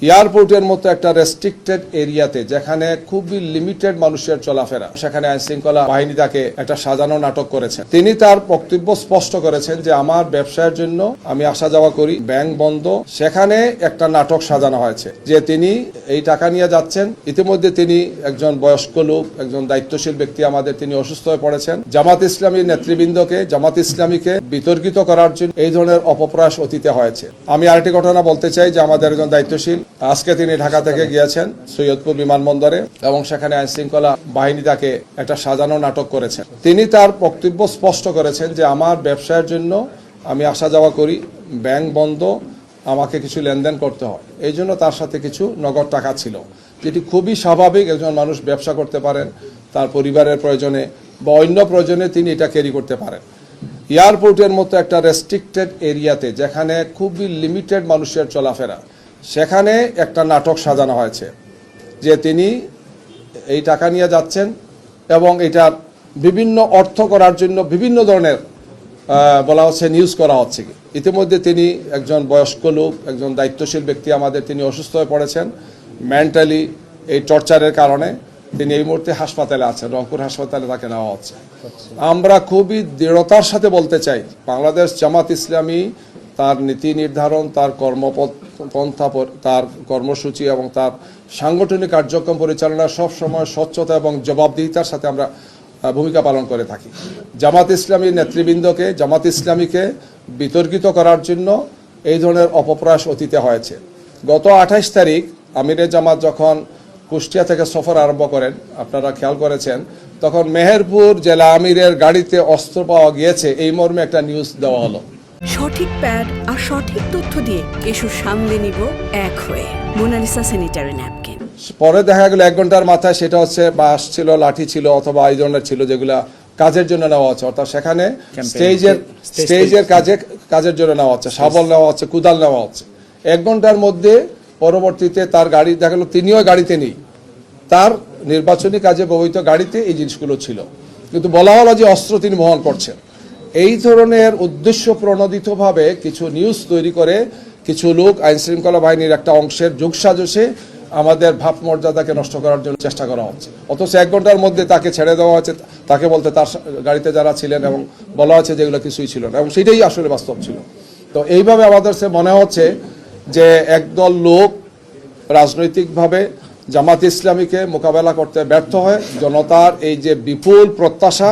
এয়ারপোর্টের মতো একটা রেস্ট্রিক্টেড এরিয়াতে যেখানে খুবই লিমিটেড মানুষের চলাফেরা, সেখানে আইন শৃঙ্খলা বাহিনী তাকে একটা সাজানো নাটক করেছেন। তিনি তার বক্তব্য স্পষ্ট করেছেন যে আমার ব্যবসায়ের জন্য আমি আসা যাওয়া করি, ব্যাংক বন্ধ, সেখানে একটা নাটক সাজানো হয়েছে যে তিনি এই টাকা নিয়ে যাচ্ছেন। ইতিমধ্যে তিনি একজন বয়স্ক লোক, একজন দায়িত্বশীল ব্যক্তি, আমাদের তিনি অসুস্থ হয়ে পড়েছেন। জামাত ইসলামী নেতৃবৃন্দকে, জামাত ইসলামীকে বিতর্কিত করার জন্য এই ধরনের অপপ্রয়াস অতীতে হয়েছে। আমি আরেকটি ঘটনা বলতে চাই যে আমাদের একজন দায়িত্বশীল আজকে তিনি ঢাকা থেকে গিয়েছেন সৈয়দপুর বিমানবন্দরে এবং সেখানে আইন শৃঙ্খলা বাহিনী তাকে একটা সাজানো নাটক করেছেন। তিনি তার বক্তব্য স্পষ্ট করেছেন যে আমার ব্যবসায়ের জন্য আমি আসা যাওয়া করি, ব্যাংক বন্ধ, আমাকে কিছু লেনদেন করতে হয়, এই জন্য তার সাথে কিছু নগদ টাকা ছিল, যেটি খুবই স্বাভাবিক। একজন মানুষ ব্যবসা করতে পারেন, তার পরিবারের প্রয়োজনে বা অন্য প্রয়োজনে তিনি এটা ক্যারি করতে পারেন। এয়ারপোর্টের মতো একটা রেস্ট্রিক্টেড এরিয়াতে যেখানে খুবই লিমিটেড মানুষের চলাফেরা, সেখানে একটা নাটক সাজানো হয়েছে যে তিনি এই টাকা নিয়ে যাচ্ছেন এবং এটার বিভিন্ন অর্থ করার জন্য বিভিন্ন ধরনের বলা হচ্ছে নিউজ করা হচ্ছে। ইতিমধ্যে তিনি একজন বয়স্ক লোক, একজন দায়িত্বশীল ব্যক্তি, আমাদের তিনি অসুস্থ হয়ে পড়েছেন মেন্টালি এই টর্চারের কারণে। তিনি এই মুহূর্তে হাসপাতালে আছেন, রংপুর হাসপাতালে তাকে নেওয়া হচ্ছে। আমরা খুবই দৃঢ়তার সাথে বলতে চাই, বাংলাদেশ জামাত ইসলামী তার নীতি নির্ধারণ, তার কর্মপন্থা, তার কর্মসূচি এবং তার সাংগঠনিক কার্যক্রম পরিচালনা সবসময় স্বচ্ছতা এবং জবাবদিহিতার সাথে আমরা ভূমিকা পালন করে থাকি। জামাত ইসলামী নেতৃবৃন্দকে, জামাত ইসলামীকে বিতর্কিত করার জন্য এই ধরনের অপপ্রয়াস অতীতে হয়েছে। গত 28 তারিখ আমিরে জামাত যখন কুষ্টিয়া থেকে সফর আরম্ভ করেন, আপনারা খেয়াল করেছেন, তখন মেহেরপুর জেলা আমিরের গাড়িতে অস্ত্র পাওয়া গিয়েছে এই মর্মে একটা নিউজ দেওয়া হলো। সঠিক প্যাড আর সঠিক তথ্য দিয়ে কেশু সামলে নিব এক হয়ে। Monalisa sanitary napkin. পরে দেখা গেল 1 ঘন্টার মাথায় সেটা হচ্ছে বাঁশ ছিল, লাঠি ছিল অথবা এই ধরনের ছিল, যেগুলা কাজের জন্য নেওয়া হচ্ছে, অর্থাৎ সেখানে স্টেজের কাজের জন্য নেওয়া হচ্ছে, শাবল নেওয়া হচ্ছে, কুদাল নেওয়া হচ্ছে। 1 ঘন্টার মধ্যে পরবর্তীতে তার গাড়ি দেখা গেল তিনিও গাড়িতে নেই, তার নির্বাচনী কাজে ব্যবহৃত গাড়িতে এই জিনিসগুলো ছিল, কিন্তু বলা হলো যে অস্ত্র তিনি বহন করছেন। এই ধরনের উদ্দেশ্য প্রণোদিতভাবে কিছু নিউজ তৈরি করে কিছু লোক আইন শৃঙ্খলা বাহিনীর একটা অংশের যোগসাজশে আমাদের ভাবমর্যাদাকে নষ্ট করার জন্য চেষ্টা করা হচ্ছে। অথচ 1 ঘন্টার মধ্যে তাকে ছেড়ে দেওয়া হচ্ছে, তাকে বলতে তার গাড়িতে যারা ছিলেন এবং বলা হচ্ছে যেগুলো কিছুই ছিল না, এবং সেটাই আসলে বাস্তব ছিল। তো এইভাবে আমাদের মনে হচ্ছে যে একদল লোক রাজনৈতিকভাবে জামাত ইসলামীকে মোকাবেলা করতে ব্যর্থ হয়। জনতার এই যে বিপুল প্রত্যাশা,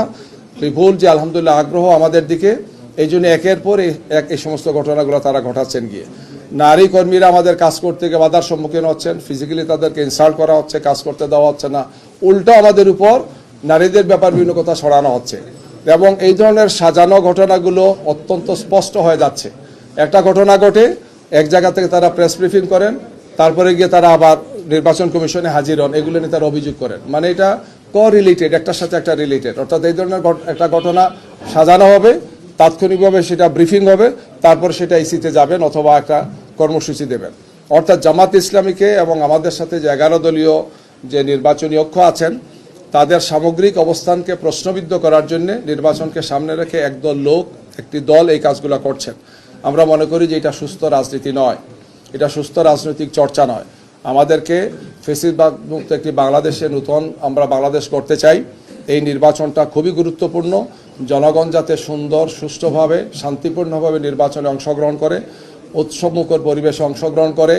বিপুল যে আলহামদুলিল্লাহ আগ্রহ আমাদের দিকে, এই জন্য একের পর এক এই সমস্ত ঘটনাগুলো তারা ঘটাচ্ছেন। গিয়ে নারী কর্মীরা আমাদের কাজ করতে গিয়ে বাধার সম্মুখীন হচ্ছেন, ফিজিক্যালি তাদেরকে ইনসাল্ট করা হচ্ছে, কাজ করতে দেওয়া হচ্ছে না, উল্টো আমাদের উপর নারীদের ব্যাপার বিভিন্ন কথা ছড়ানো হচ্ছে। এবং এই ধরনের সাজানো ঘটনাগুলো অত্যন্ত স্পষ্ট হয়ে যাচ্ছে। একটা ঘটনা ঘটে, এক জায়গা থেকে তারা প্রেস ব্রিফিং করেন, তারপরে গিয়ে তারা আবার নির্বাচন কমিশনে হাজির হন, এগুলো নিয়ে তারা অভিযোগ করেন। মানে এটা রিলেটেড, একটার সাথে একটা রিলেটেড, অর্থাৎ এই ধরনের একটা ঘটনা সাজানো হবে, তাৎক্ষণিকভাবে সেটা ব্রিফিং হবে, তারপর সেটা ইসিতে যাবেন অথবা একটা কর্মসূচি দেবেন। অর্থাৎ জামাত ইসলামীকে এবং আমাদের সাথে যে 11 দলীয় যে নির্বাচনী ঐক্য আছেন, তাদের সামগ্রিক অবস্থানকে প্রশ্নবিদ্ধ করার জন্য নির্বাচনকে সামনে রেখে একদল লোক, একটি দল এই কাজগুলো করছেন। আমরা মনে করি যে এটা সুস্থ রাজনীতি নয়, এটা সুস্থ রাজনৈতিক চর্চা নয়। আমাদেরকে ফ্যাসিবাদ মুক্ত একটি বাংলাদেশে নতুন আমরা বাংলাদেশ করতে চাই। এই নির্বাচনটা খুবই গুরুত্বপূর্ণ। জনগণ যাতে সুন্দর, সুষ্ঠুভাবে, শান্তিপূর্ণভাবে নির্বাচনে অংশগ্রহণ করে, উৎসবমুখর পরিবেশে অংশগ্রহণ করে,